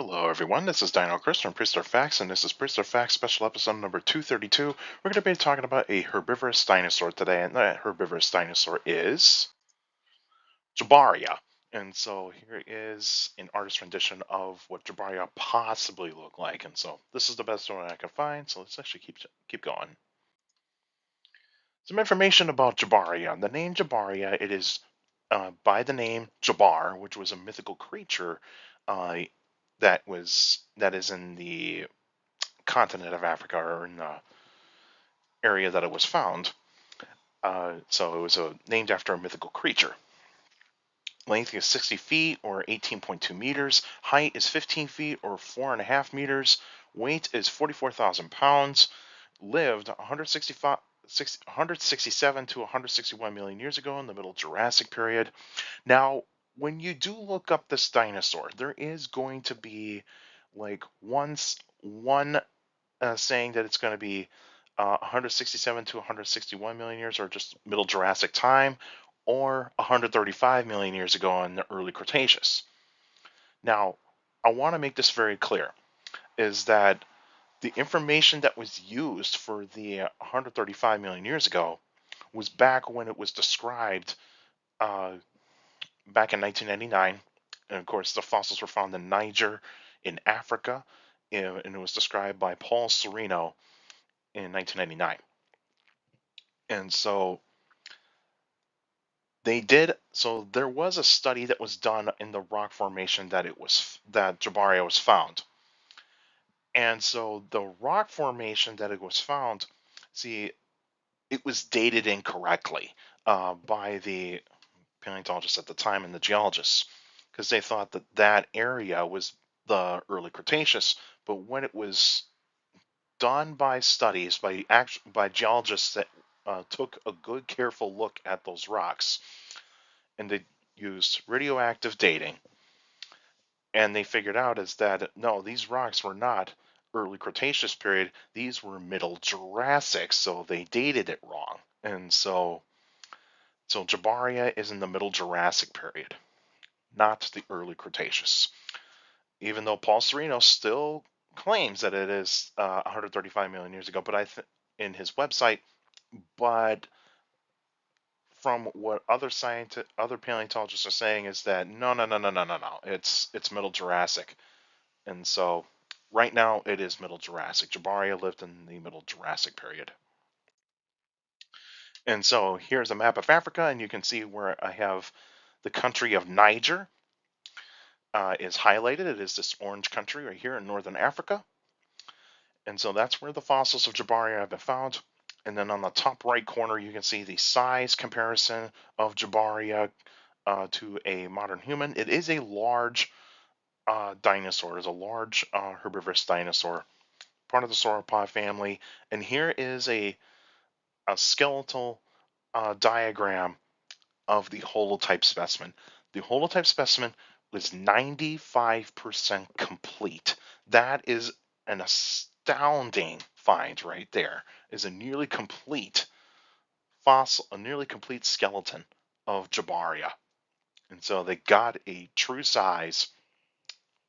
Hello, everyone. This is Dino Chris from Prehistoric Facts, and this is Prehistoric Facts special episode number 232. We're going to be talking about a herbivorous dinosaur today, and that herbivorous dinosaur is Jobaria. And so here is an artist rendition of what Jobaria possibly looked like. And so this is the best one I can find. So let's actually keep going. Some information about Jobaria. The name Jobaria, it is by the name Jabar, which was a mythical creature uh, that is in the continent of Africa, or in the area that it was found. So it was named after a mythical creature. Length is 60 feet or 18.2 meters. Height is 15 feet or 4.5 meters. Weight is 44,000 pounds. Lived 167 to 161 million years ago in the Middle Jurassic period. Now, when you do look up this dinosaur, there is going to be like one saying that it's going to be 167 to 161 million years, or just Middle Jurassic time, or 135 million years ago in the early Cretaceous. Now, I want to make this very clear, is that the information that was used for the 135 million years ago was back when it was described uh, back in 1999. And of course, the fossils were found in Niger, in Africa, and it was described by Paul Sereno in 1999. And so there was a study that was done in the rock formation that Jabaria was found. And so the rock formation that it was found, see, it was dated incorrectly by the paleontologists at the time and the geologists, because they thought that that area was the early Cretaceous. But when it was done by studies by geologists that took a good, careful look at those rocks, and they used radioactive dating, and they figured out is that no, these rocks were not early Cretaceous period; these were Middle Jurassic, so they dated it wrong, and so Jabaria is in the Middle Jurassic period, not the early Cretaceous. Even though Paul Sereno still claims that it is 135 million years ago, but in his website, but from what other paleontologists are saying is that no, it's Middle Jurassic, and so right now it is Middle Jurassic. Jabaria lived in the Middle Jurassic period, and so here's a map of Africa, and you can see where I have the country of Niger is highlighted. It is this orange country right here in northern Africa, and so that's where the fossils of Jabaria have been found. And then on the top right corner, you can see the size comparison of Jabaria to a modern human. It is a large dinosaur. It's a large herbivorous dinosaur, part of the sauropod family. And here is a skeletal diagram of the holotype specimen. The holotype specimen was 95% complete. That is an astounding find right there. Is a nearly complete fossil, a nearly complete skeleton of Jabaria. And so they got a true size,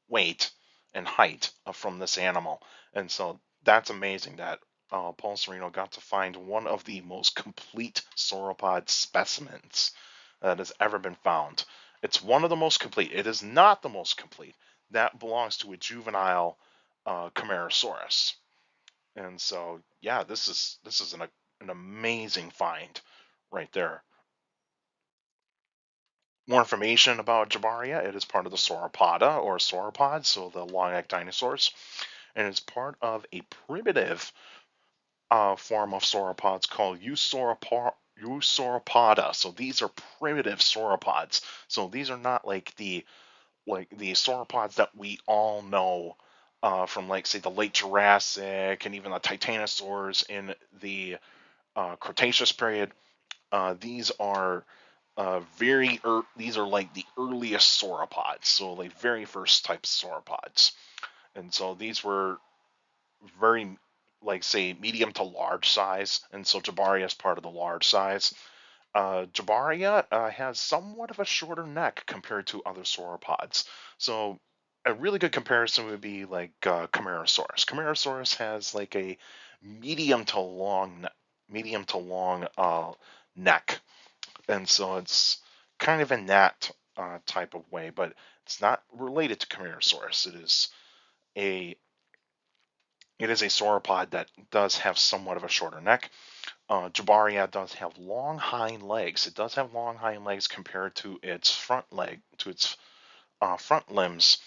weight, and height from this animal. And so that's amazing that Paul Sereno got to find one of the most complete sauropod specimens that has ever been found. It's one of the most complete. It is not the most complete. That belongs to a juvenile Camarasaurus. And so, yeah, this is an amazing find right there. More information about Jabaria. It is part of the Sauropoda or sauropods, so the long-necked dinosaurs, and it's part of a primitive form of sauropods called Eusauropoda. So these are primitive sauropods. So these are not like the sauropods that we all know from, like, say, the late Jurassic and even the titanosaurs in the Cretaceous period. These are these are like the earliest sauropods, so like very first type sauropods, and so these were very, like, say, medium to large size, and so Jabaria is part of the large size. Jabaria has somewhat of a shorter neck compared to other sauropods. So a really good comparison would be like Camarasaurus. Camarasaurus has like a medium to long, medium to long neck, and so it's kind of in that type of way, but it's not related to Camarasaurus. A it is a sauropod that does have somewhat of a shorter neck. Jobaria does have long hind legs. It does have long hind legs compared to its its front limbs.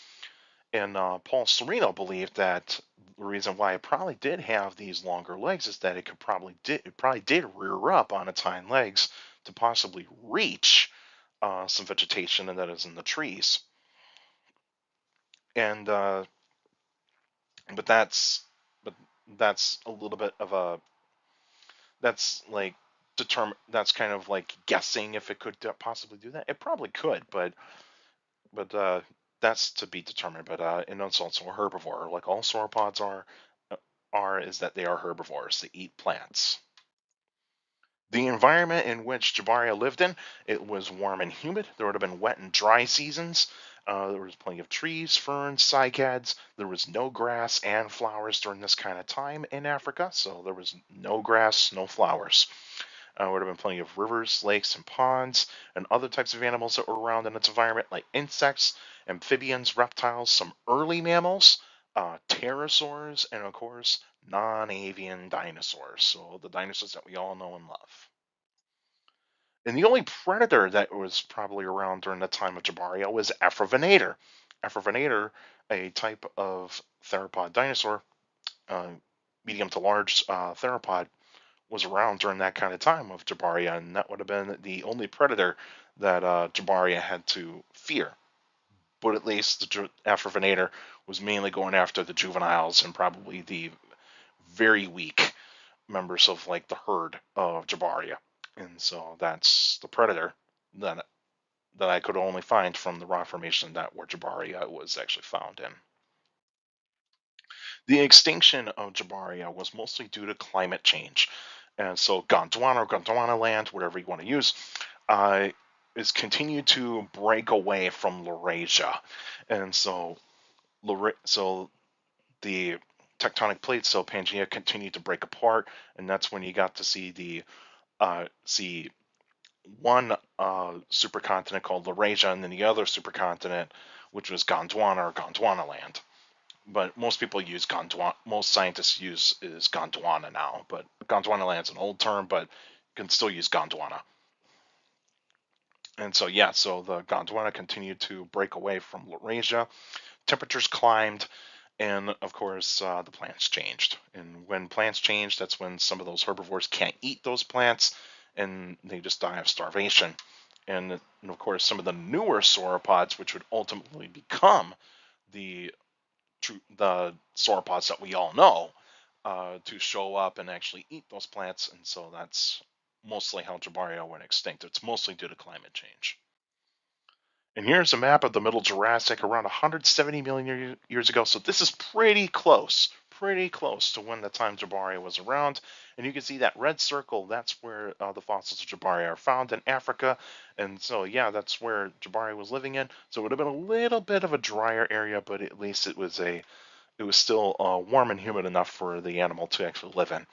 And Paul Sereno believed that the reason why it probably did have these longer legs is that it probably did rear up on its hind legs to possibly reach some vegetation and that is in the trees. And but but that's a little bit of a that's like that's kind of like guessing if it could possibly do that. It probably could, but that's to be determined. But and it's also a herbivore, like all sauropods is that they are herbivores. They eat plants. The environment in which Jabaria lived in, it was warm and humid. There would have been wet and dry seasons. There was plenty of trees, ferns, cycads. There was no grass and flowers during this kind of time in Africa, so there was no grass, no flowers. Would have been plenty of rivers, lakes, and ponds, and other types of animals that were around in its environment, like insects, amphibians, reptiles, some early mammals, pterosaurs, and of course, non-avian dinosaurs. So the dinosaurs that we all know and love. And the only predator that was probably around during the time of Jabaria was Afrovenator. Afrovenator, a type of theropod dinosaur, uh, medium to large theropod, was around during that kind of time of Jabaria, and that would have been the only predator that Jabaria had to fear. But at least the Afrovenator was mainly going after the juveniles and probably the very weak members of like the herd of Jabaria. And so that's the predator that I could only find from the rock formation that where Jabaria was actually found in. The extinction of Jabaria was mostly due to climate change. And so Gondwana or Gondwana land, whatever you want to use, uh, is continued to break away from Laurasia. And so, so the tectonic plates, so Pangea continued to break apart, and that's when you got to see one supercontinent called Laurasia, and then the other supercontinent, which was Gondwana or Gondwana land. But most people use Gondwana. Most scientists use is Gondwana now, but Gondwana land's an old term, but you can still use Gondwana. And so yeah, so the Gondwana continued to break away from Laurasia. Temperatures climbed, and of course the plants changed. And when plants change, that's when some of those herbivores can't eat those plants, and they just die of starvation. And of course, some of the newer sauropods, which would ultimately become the the sauropods that we all know, to show up and actually eat those plants. And so that's mostly how Jabaria went extinct. It's mostly due to climate change. And here's a map of the Middle Jurassic around 170 million years ago. So this is pretty close to when the time Jabaria was around. And you can see that red circle, that's where the fossils of Jabaria are found in Africa. And so, yeah, that's where Jabaria was living in. So it would have been a little bit of a drier area, but at least it was still warm and humid enough for the animal to actually live in.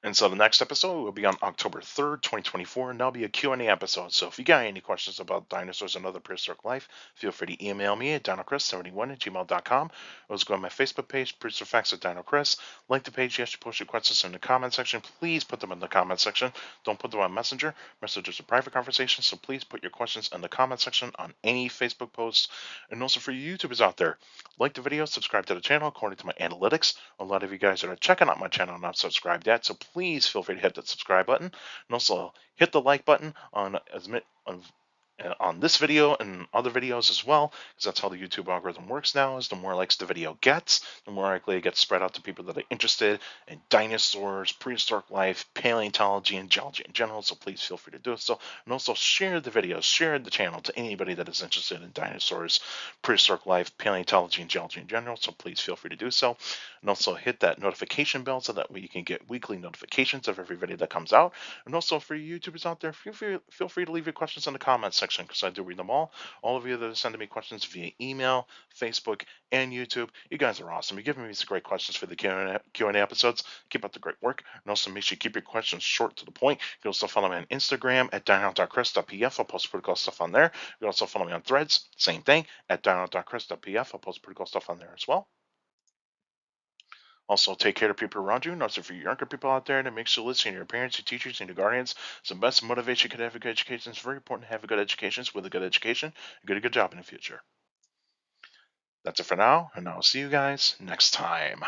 And so the next episode will be on October 3rd, 2024, and that'll be a Q&A episode. So if you got any questions about dinosaurs and other prehistoric life, feel free to email me at dinochrist71@gmail.com. Or just go on my Facebook page, Prehistoric Facts with Dino Chris. Like the page, yes, you post your questions in the comment section. Please put them in the comment section. Don't put them on Messenger. Messenger is a private conversation, so please put your questions in the comment section on any Facebook posts. And also for you YouTubers out there, like the video, subscribe to the channel. According to my analytics, a lot of you guys that are checking out my channel are not subscribed yet, so please feel free to hit that subscribe button and also hit the like button on this video and other videos as well, because that's how the YouTube algorithm works now. Is the more likes the video gets, the more likely it gets spread out to people that are interested in dinosaurs, prehistoric life, paleontology, and geology in general. So please feel free to do so, and also share the videos, share the channel to anybody that is interested in dinosaurs, prehistoric life, paleontology, and geology in general. So please feel free to do so, and also hit that notification bell so that way you can get weekly notifications of every video that comes out. And also for you YouTubers out there, feel free to leave your questions in the comments section section because I do read them all. All of you that are sending me questions via email, Facebook, and YouTube, you guys are awesome. You're giving me some great questions for the Q&A episodes. Keep up the great work. And also make sure you keep your questions short to the point. You can also follow me on Instagram at dino.chris.pf. I'll post pretty cool stuff on there. You can also follow me on Threads, same thing, at dino.chris.pf. I'll post pretty cool stuff on there as well. Also, take care of people around you. And also, for your younger people out there, to make sure listening to your parents, your teachers, and your guardians. It's the best motivation you could have a good education. It's very important to have a good education. So with a good education, you get a good job in the future. That's it for now, and I'll see you guys next time.